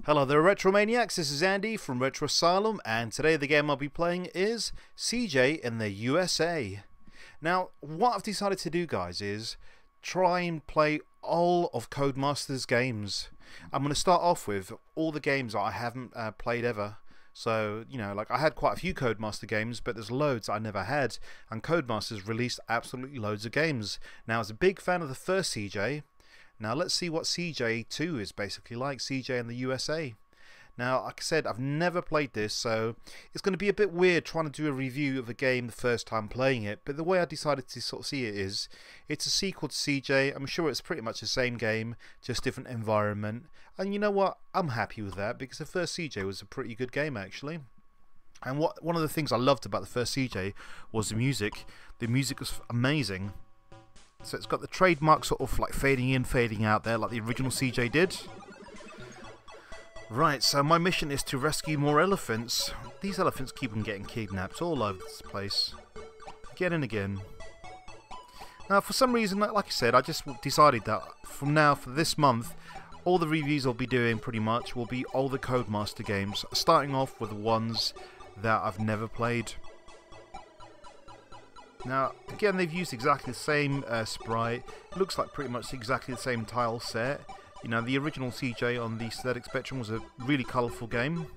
Hello there Retromaniacs, this is Andy from Retro Asylum, and today the game I'll be playing is CJ in the USA. Now, what I've decided to do, guys, is try and play all of Codemaster's games. I'm going to start off with all the games that I haven't played ever. So, you know, like I had quite a few Codemaster games, but there's loads I never had, and Codemaster's released absolutely loads of games. Now, I was a big fan of the first CJ. Now let's see what CJ2 is basically like, CJ in the USA. Now, like I said, I've never played this, so it's going to be a bit weird trying to do a review of a game the first time playing it, but the way I decided to sort of see it is, it's a sequel to CJ. I'm sure it's pretty much the same game, just different environment, and you know what, I'm happy with that, because the first CJ was a pretty good game actually. And one of the things I loved about the first CJ was the music. The music was amazing. So it's got the trademark sort of like fading in, fading out there like the original CJ did. Right, so my mission is to rescue more elephants. These elephants keep on getting kidnapped all over this place. Again and again. Now for some reason, like I said, I just decided that from now, for this month, all the reviews I'll be doing pretty much will be all the Codemaster games. Starting off with the ones that I've never played. Now, again, they've used exactly the same sprite. It looks like pretty much exactly the same tile set. You know, the original CJ on the aesthetic spectrum was a really colourful game.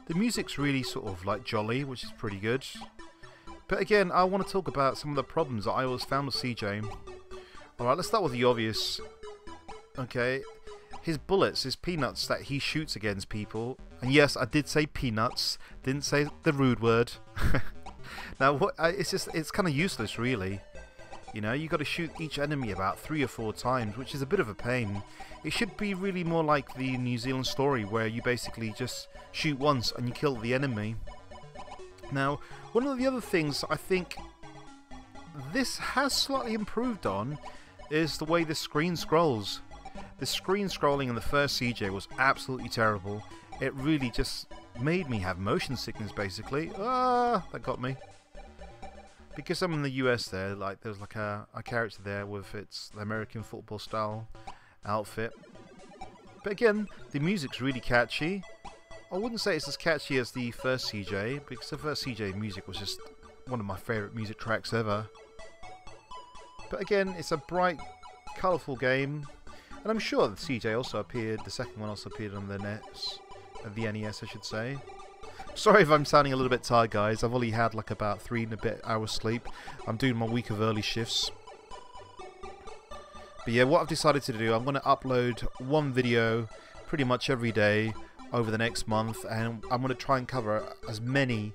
The music's really sort of like jolly, which is pretty good. But again, I want to talk about some of the problems that I always found with CJ. Alright, let's start with the obvious. Okay, his bullets, his peanuts that he shoots against people. And yes, I did say peanuts, didn't say the rude word. Now, it's kind of useless, really. You know, you got to shoot each enemy about 3 or 4 times, which is a bit of a pain. It should be really more like the New Zealand story, where you basically just shoot once and you kill the enemy. Now, one of the other things I think this has slightly improved on is the way the screen scrolls. The screen scrolling in the first CJ was absolutely terrible. It really just made me have motion sickness, basically. Ah, that got me. Because I'm in the US there, like there's like a character there with the American football style outfit. But again, the music's really catchy. I wouldn't say it's as catchy as the first CJ, because the first CJ music was just one of my favourite music tracks ever. But again, it's a bright, colourful game. And I'm sure the CJ also appeared, the second one also appeared on the NES. The NES, I should say. Sorry if I'm sounding a little bit tired, guys. I've only had like about 3 and a bit hours sleep. I'm doing my week of early shifts. But yeah, what I've decided to do, I'm going to upload one video pretty much every day over the next month, and I'm going to try and cover as many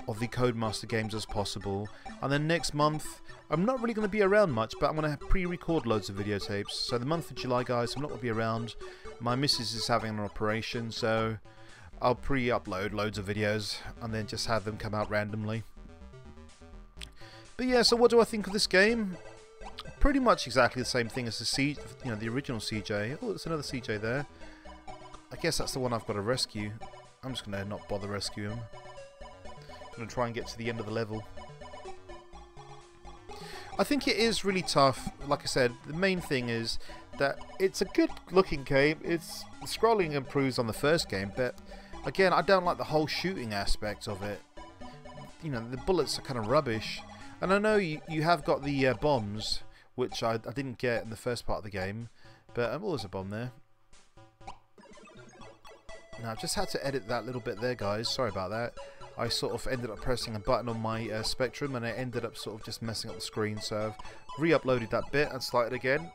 of the Codemaster games as possible. And then next month, I'm not really going to be around much, but I'm going to pre-record loads of videotapes. So the month of July, guys, I'm not going to be around. My missus is having an operation, so I'll pre-upload loads of videos and then just have them come out randomly. But yeah, so what do I think of this game? Pretty much exactly the same thing as the original CJ. Oh, there's another CJ there. I guess that's the one I've got to rescue. I'm just going to not bother rescuing him. I'm going to try and get to the end of the level. I think it is really tough. Like I said, the main thing is that it's a good looking game. The scrolling improves on the first game, but again, I don't like the whole shooting aspect of it. You know, the bullets are kind of rubbish. And I know you have got the bombs, which I didn't get in the first part of the game, but oh, there's a bomb there. Now, I've just had to edit that little bit there, guys. Sorry about that. I sort of ended up pressing a button on my Spectrum, and it ended up sort of just messing up the screen, so I've re-uploaded that bit and started again.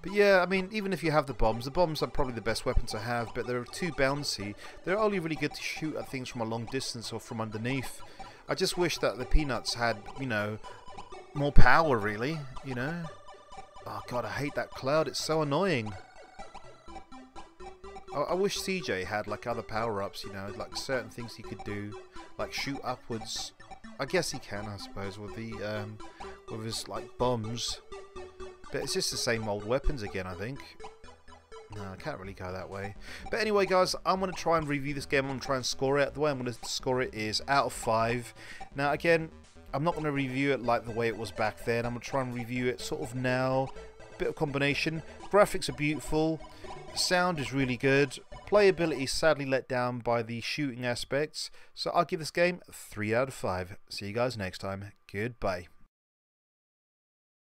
But yeah, I mean, even if you have the bombs are probably the best weapon to have, but they're too bouncy. They're only really good to shoot at things from a long distance or from underneath. I just wish that the peanuts had, you know, more power, really, you know. Oh god, I hate that cloud, it's so annoying. I wish CJ had like other power-ups, you know, like certain things he could do, like shoot upwards. I guess he can, I suppose, with his like bombs. But it's just the same old weapons again, I think. No, I can't really go that way. But anyway, guys, I'm going to try and review this game. I'm going to try and score it. The way I'm going to score it is out of 5. Now, again, I'm not going to review it like the way it was back then. I'm going to try and review it sort of now bit of combination. Graphics are beautiful, sound is really good, playability is sadly let down by the shooting aspects, so I'll give this game 3 out of 5. See you guys next time. Goodbye.